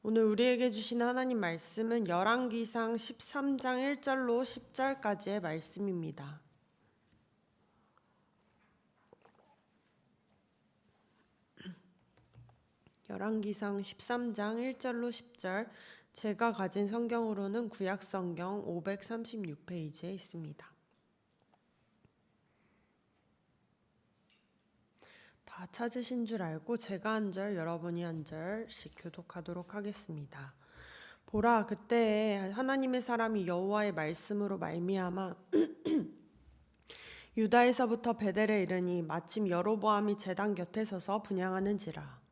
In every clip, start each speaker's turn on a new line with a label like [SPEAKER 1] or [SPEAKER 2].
[SPEAKER 1] 오늘 우리에게 주신 하나님 말씀은 열왕기상 13장 1절로 10절까지의 말씀입니다. 열왕기상 13장 1절로 10절, 제가 가진 성경으로는 구약성경 536페이지에 있습니다. 다 찾으신 줄 알고 제가 한 절, 여러분이 한 절씩 교독하도록 하겠습니다. 보라, 그때에 하나님의 사람이 여호와의 말씀으로 말미암아 유다에서부터 베델에 이르니 마침 여로보암이 제단 곁에 서서 분향하는지라.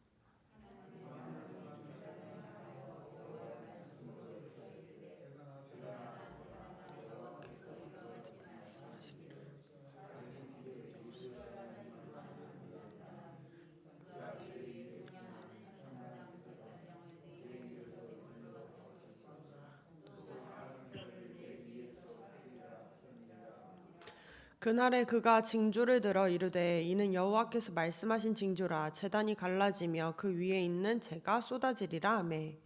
[SPEAKER 1] 그날에 그가 징조를 들어 이르되 이는 여호와께서 말씀하신 징조라. 제단이 갈라지며 그 위에 있는 재가 쏟아지리라 하매.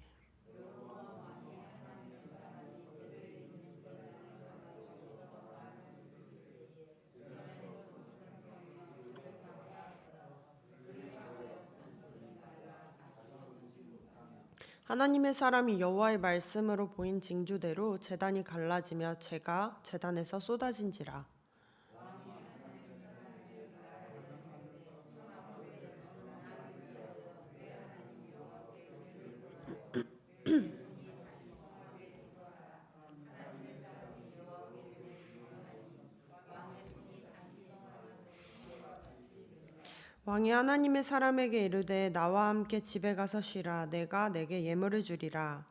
[SPEAKER 1] 하나님의 사람이 여호와의 말씀으로 보인 징조대로 제단이 갈라지며 재가 제단에서 쏟아진지라. 왕이 하나님의 사람에게 이르되 나와 함께 집에 가서 쉬라. 내가 내게 예물을 주리라.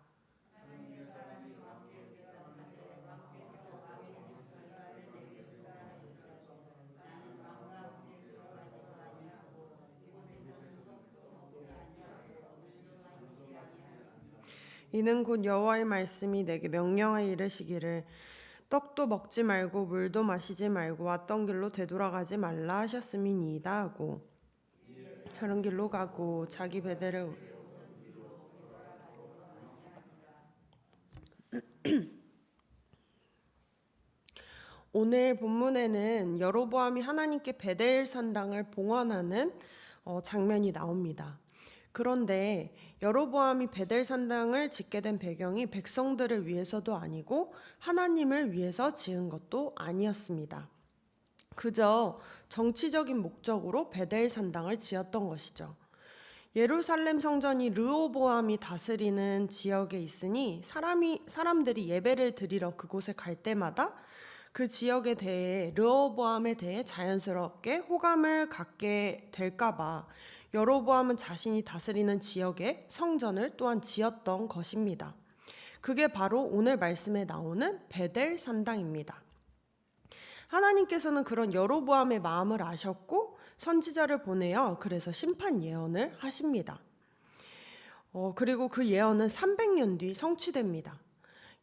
[SPEAKER 1] 이는 곧 여호와의 말씀이 내게 명령하여 이르시기를 떡도 먹지 말고 물도 마시지 말고 왔던 길로 되돌아가지 말라 하셨음이니이다 하고 다른 길로 가고 자기 베델에 오늘 본문에는 여로보암이 하나님께 베델 산당을 봉헌하는 장면이 나옵니다. 그런데 여로보암이 베델 산당을 짓게 된 배경이 백성들을 위해서도 아니고 하나님을 위해서 지은 것도 아니었습니다. 그저 정치적인 목적으로 베델 산당을 지었던 것이죠. 예루살렘 성전이 르호보암이 다스리는 지역에 있으니 사람들이 예배를 드리러 그곳에 갈 때마다 그 지역에 대해 르호보암에 대해 자연스럽게 호감을 갖게 될까봐 여로보암은 자신이 다스리는 지역에 성전을 또한 지었던 것입니다. 그게 바로 오늘 말씀에 나오는 베델 산당입니다. 하나님께서는 그런 여로보암의 마음을 아셨고 선지자를 보내어 그래서 심판 예언을 하십니다. 그리고 그 예언은 300년 뒤 성취됩니다.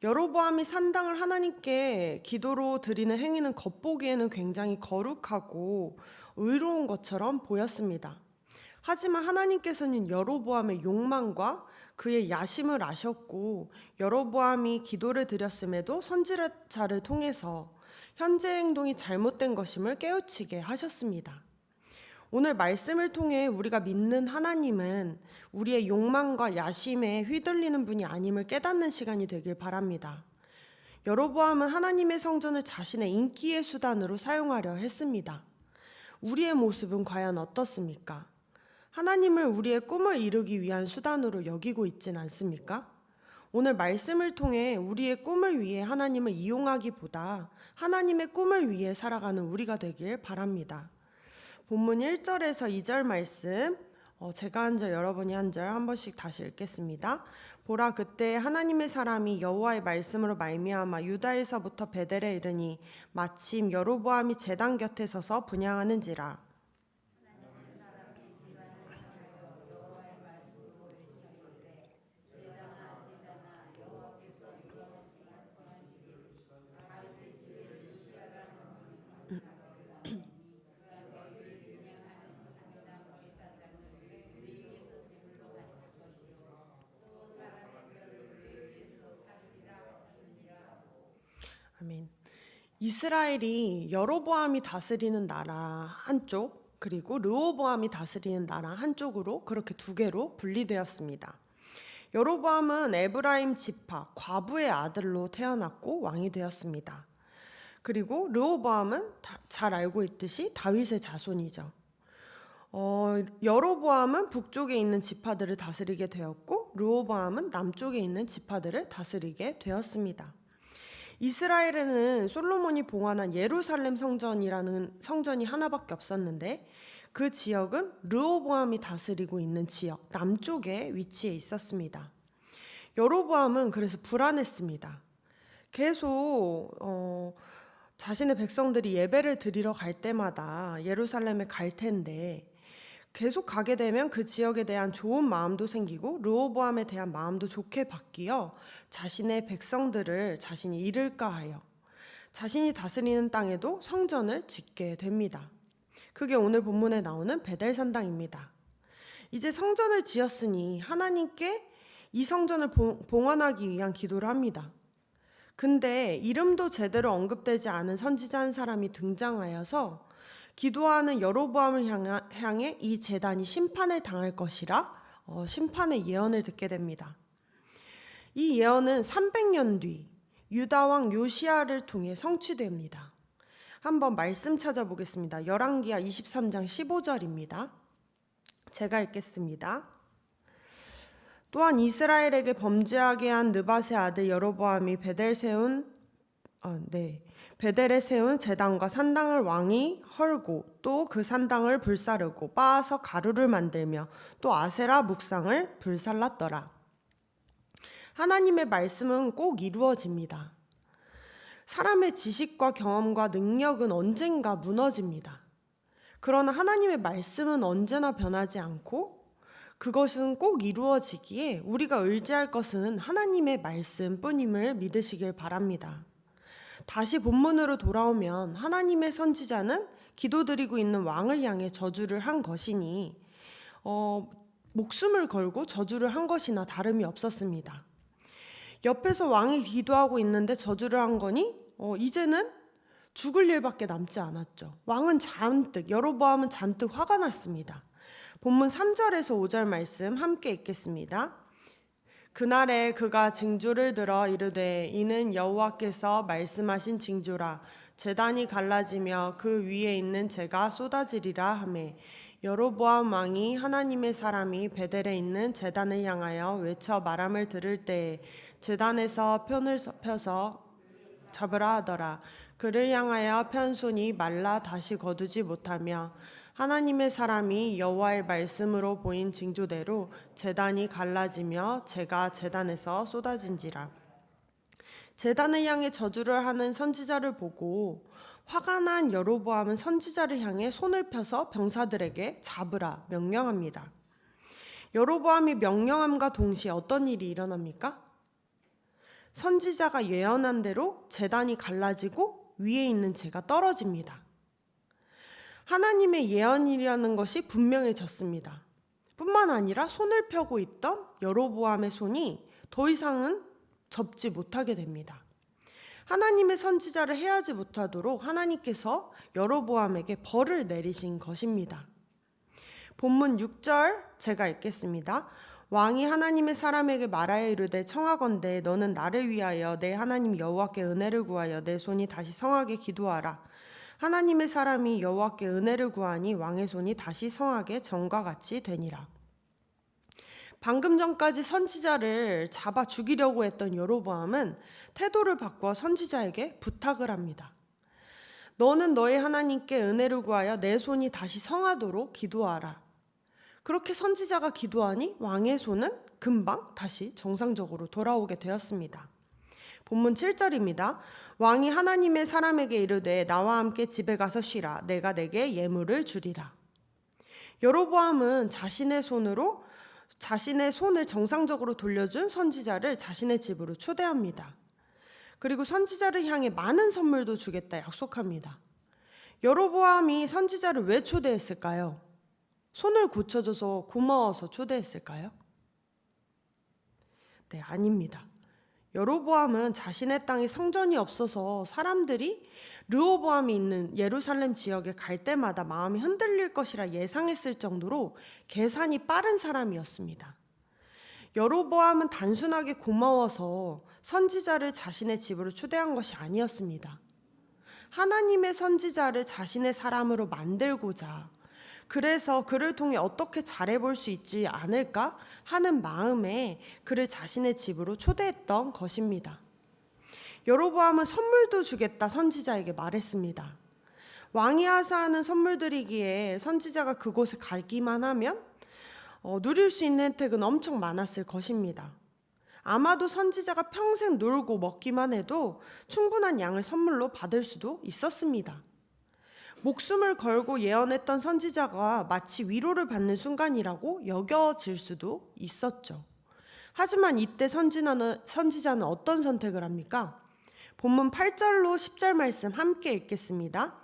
[SPEAKER 1] 여로보암이 산당을 하나님께 기도로 드리는 행위는 겉보기에는 굉장히 거룩하고 의로운 것처럼 보였습니다. 하지만 하나님께서는 여로보암의 욕망과 그의 야심을 아셨고 여로보암이 기도를 드렸음에도 선지자를 통해서 현재 행동이 잘못된 것임을 깨우치게 하셨습니다. 오늘 말씀을 통해 우리가 믿는 하나님은 우리의 욕망과 야심에 휘둘리는 분이 아님을 깨닫는 시간이 되길 바랍니다. 여로보암은 하나님의 성전을 자신의 인기의 수단으로 사용하려 했습니다. 우리의 모습은 과연 어떻습니까? 하나님을 우리의 꿈을 이루기 위한 수단으로 여기고 있진 않습니까? 오늘 말씀을 통해 우리의 꿈을 위해 하나님을 이용하기보다 하나님의 꿈을 위해 살아가는 우리가 되길 바랍니다. 본문 1절에서 2절 말씀, 제가 한 절, 여러분이 한 절 한 번씩 다시 읽겠습니다. 보라, 그때 하나님의 사람이 여호와의 말씀으로 말미암아 유다에서부터 베델에 이르니 마침 여로보암이 제단 곁에 서서 분향하는지라. 아멘. 이스라엘이 여로보암이 다스리는 나라 한쪽, 그리고 르호보암이 다스리는 나라 한쪽으로 그렇게 두 개로 분리되었습니다. 여로보암은 에브라임 지파 과부의 아들로 태어났고 왕이 되었습니다. 그리고 르호보암은 잘 알고 있듯이 다윗의 자손이죠. 여로보암은 북쪽에 있는 지파들을 다스리게 되었고 르호보암은 남쪽에 있는 지파들을 다스리게 되었습니다. 이스라엘에는 솔로몬이 봉헌한 예루살렘 성전이라는 성전이 하나밖에 없었는데 그 지역은 르호보암이 다스리고 있는 지역 남쪽에 위치해 있었습니다. 여로보암은 그래서 불안했습니다. 계속 자신의 백성들이 예배를 드리러 갈 때마다 예루살렘에 갈 텐데 계속 가게 되면 그 지역에 대한 좋은 마음도 생기고 르호보암에 대한 마음도 좋게 바뀌어 자신의 백성들을 자신이 잃을까 하여 자신이 다스리는 땅에도 성전을 짓게 됩니다. 그게 오늘 본문에 나오는 베델산당입니다. 이제 성전을 지었으니 하나님께 이 성전을 봉헌하기 위한 기도를 합니다. 근데 이름도 제대로 언급되지 않은 선지자 한 사람이 등장하여서 기도하는 여로보암을 향해 이 제단이 심판을 당할 것이라 심판의 예언을 듣게 됩니다. 이 예언은 300년 뒤 유다 왕 요시야를 통해 성취됩니다. 한번 말씀 찾아보겠습니다. 열왕기하 23장 15절입니다. 제가 읽겠습니다. 또한 이스라엘에게 범죄하게 한 느밧의 아들 여로보암이 베델에 세운 제단과 산당을 왕이 헐고 또 그 산당을 불사르고 빻아서 가루를 만들며 또 아세라 묵상을 불살랐더라. 하나님의 말씀은 꼭 이루어집니다. 사람의 지식과 경험과 능력은 언젠가 무너집니다. 그러나 하나님의 말씀은 언제나 변하지 않고 그것은 꼭 이루어지기에 우리가 의지할 것은 하나님의 말씀뿐임을 믿으시길 바랍니다. 다시 본문으로 돌아오면 하나님의 선지자는 기도드리고 있는 왕을 향해 저주를 한 것이니 목숨을 걸고 저주를 한 것이나 다름이 없었습니다. 옆에서 왕이 기도하고 있는데 저주를 한 거니 이제는 죽을 일밖에 남지 않았죠. 왕은 여로보암은 잔뜩 화가 났습니다. 본문 3절에서 5절 말씀 함께 읽겠습니다. 그날에 그가 징조를 들어 이르되 이는 여호와께서 말씀하신 징조라. 제단이 갈라지며 그 위에 있는 재가 쏟아지리라 하매 여로보암 왕이 하나님의 사람이 베델에 있는 제단을 향하여 외쳐 말함을 들을 때에 제단에서 편을 펴서 잡으라 하더라. 그를 향하여 편 손이 말라 다시 거두지 못하며 하나님의 사람이 여호와의 말씀으로 보인 징조대로 제단이 갈라지며 재가 제단에서 쏟아진지라. 제단을 향해 저주를 하는 선지자를 보고 화가 난 여로보암은 선지자를 향해 손을 펴서 병사들에게 잡으라 명령합니다. 여로보암이 명령함과 동시에 어떤 일이 일어납니까? 선지자가 예언한 대로 제단이 갈라지고 위에 있는 재가 떨어집니다. 하나님의 예언이라는 것이 분명해졌습니다. 뿐만 아니라 손을 펴고 있던 여로보암의 손이 더 이상은 접지 못하게 됩니다. 하나님의 선지자를 해하지 못하도록 하나님께서 여로보암에게 벌을 내리신 것입니다. 본문 6절 제가 읽겠습니다. 왕이 하나님의 사람에게 말하여 이르되 청하건대 너는 나를 위하여 내 하나님 여호와께 은혜를 구하여 내 손이 다시 성하게 기도하라. 하나님의 사람이 여호와께 은혜를 구하니 왕의 손이 다시 성하게 전과 같이 되니라. 방금 전까지 선지자를 잡아 죽이려고 했던 여로보암은 태도를 바꾸어 선지자에게 부탁을 합니다. 너는 너의 하나님께 은혜를 구하여 내 손이 다시 성하도록 기도하라. 그렇게 선지자가 기도하니 왕의 손은 금방 다시 정상적으로 돌아오게 되었습니다. 본문 7절입니다. 왕이 하나님의 사람에게 이르되 나와 함께 집에 가서 쉬라. 내가 내게 예물을 주리라. 여로보암은 자신의 손을 정상적으로 돌려준 선지자를 자신의 집으로 초대합니다. 그리고 선지자를 향해 많은 선물도 주겠다 약속합니다. 여로보암이 선지자를 왜 초대했을까요? 손을 고쳐줘서 고마워서 초대했을까요? 네, 아닙니다. 여로보암은 자신의 땅에 성전이 없어서 사람들이 르호보암이 있는 예루살렘 지역에 갈 때마다 마음이 흔들릴 것이라 예상했을 정도로 계산이 빠른 사람이었습니다. 여로보암은 단순하게 고마워서 선지자를 자신의 집으로 초대한 것이 아니었습니다. 하나님의 선지자를 자신의 사람으로 만들고자, 그래서 그를 통해 어떻게 잘해볼 수 있지 않을까 하는 마음에 그를 자신의 집으로 초대했던 것입니다. 여로보암은 선물도 주겠다 선지자에게 말했습니다. 왕이 하사하는 선물 드리기에 선지자가 그곳에 가기만 하면 누릴 수 있는 혜택은 엄청 많았을 것입니다. 아마도 선지자가 평생 놀고 먹기만 해도 충분한 양을 선물로 받을 수도 있었습니다. 목숨을 걸고 예언했던 선지자가 마치 위로를 받는 순간이라고 여겨질 수도 있었죠. 하지만 이때 선지자는 어떤 선택을 합니까? 본문 8절로 10절 말씀 함께 읽겠습니다.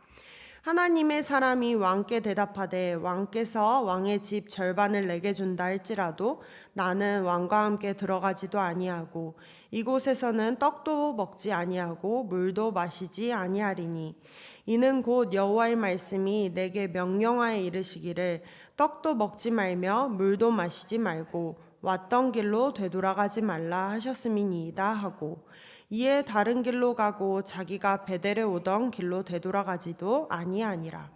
[SPEAKER 1] 하나님의 사람이 왕께 대답하되 왕께서 왕의 집 절반을 내게 준다 할지라도 나는 왕과 함께 들어가지도 아니하고 이곳에서는 떡도 먹지 아니하고 물도 마시지 아니하리니 이는 곧 여호와의 말씀이 내게 명령하여 이르시기를 떡도 먹지 말며 물도 마시지 말고 왔던 길로 되돌아가지 말라 하셨음이니이다 하고 이에 다른 길로 가고 자기가 베델에 오던 길로 되돌아가지도 아니하니라.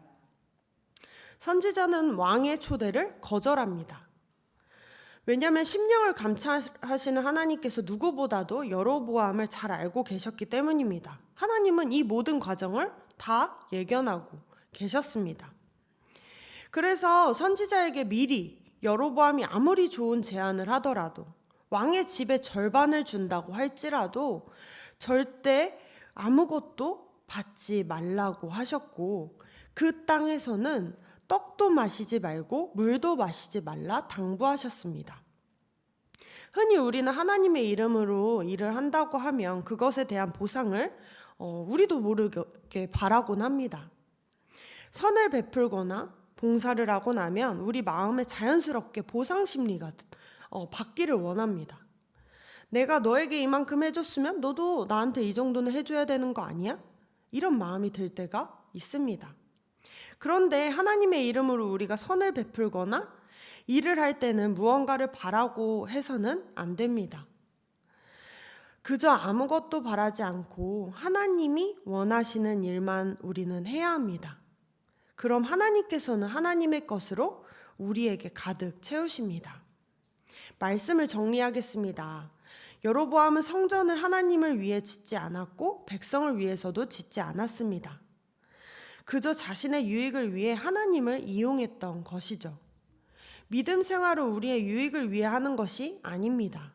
[SPEAKER 1] 선지자는 왕의 초대를 거절합니다. 왜냐하면 심령을 감찰하시는 하나님께서 누구보다도 여로보암을 잘 알고 계셨기 때문입니다. 하나님은 이 모든 과정을 다 예견하고 계셨습니다. 그래서 선지자에게 미리 여로보암이 아무리 좋은 제안을 하더라도 왕의 집의 절반을 준다고 할지라도 절대 아무것도 받지 말라고 하셨고 그 땅에서는 떡도 마시지 말고 물도 마시지 말라 당부하셨습니다. 흔히 우리는 하나님의 이름으로 일을 한다고 하면 그것에 대한 보상을 우리도 모르게 바라곤 합니다. 선을 베풀거나 봉사를 하고 나면 우리 마음에 자연스럽게 보상 심리가 받기를 원합니다. 내가 너에게 이만큼 해줬으면 너도 나한테 이 정도는 해줘야 되는 거 아니야? 이런 마음이 들 때가 있습니다. 그런데 하나님의 이름으로 우리가 선을 베풀거나 일을 할 때는 무언가를 바라고 해서는 안 됩니다. 그저 아무것도 바라지 않고 하나님이 원하시는 일만 우리는 해야 합니다. 그럼 하나님께서는 하나님의 것으로 우리에게 가득 채우십니다. 말씀을 정리하겠습니다. 여로보암은 성전을 하나님을 위해 짓지 않았고 백성을 위해서도 짓지 않았습니다. 그저 자신의 유익을 위해 하나님을 이용했던 것이죠. 믿음 생활은 우리의 유익을 위해 하는 것이 아닙니다.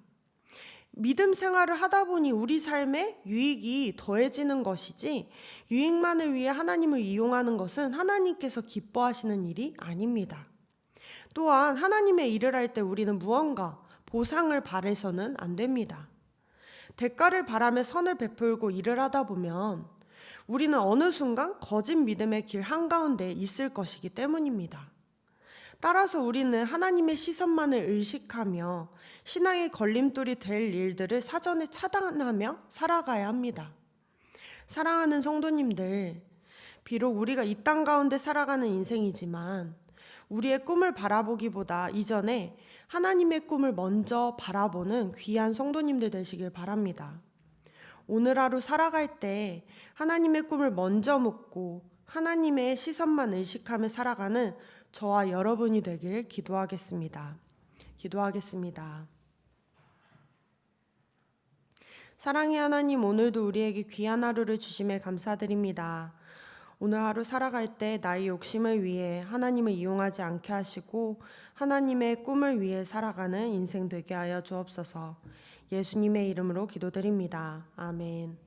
[SPEAKER 1] 믿음 생활을 하다 보니 우리 삶에 유익이 더해지는 것이지 유익만을 위해 하나님을 이용하는 것은 하나님께서 기뻐하시는 일이 아닙니다. 또한 하나님의 일을 할 때 우리는 무언가 보상을 바라서는 안 됩니다. 대가를 바라며 선을 베풀고 일을 하다 보면 우리는 어느 순간 거짓 믿음의 길 한가운데 있을 것이기 때문입니다. 따라서 우리는 하나님의 시선만을 의식하며 신앙의 걸림돌이 될 일들을 사전에 차단하며 살아가야 합니다. 사랑하는 성도님들, 비록 우리가 이 땅 가운데 살아가는 인생이지만 우리의 꿈을 바라보기보다 이전에 하나님의 꿈을 먼저 바라보는 귀한 성도님들 되시길 바랍니다. 오늘 하루 살아갈 때 하나님의 꿈을 먼저 묻고 하나님의 시선만 의식하며 살아가는 저와 여러분이 되길 기도하겠습니다. 기도하겠습니다. 사랑의 하나님, 오늘도 우리에게 귀한 하루를 주심에 감사드립니다. 오늘 하루 살아갈 때 나의 욕심을 위해 하나님을 이용하지 않게 하시고 하나님의 꿈을 위해 살아가는 인생 되게 하여 주옵소서. 예수님의 이름으로 기도드립니다. 아멘.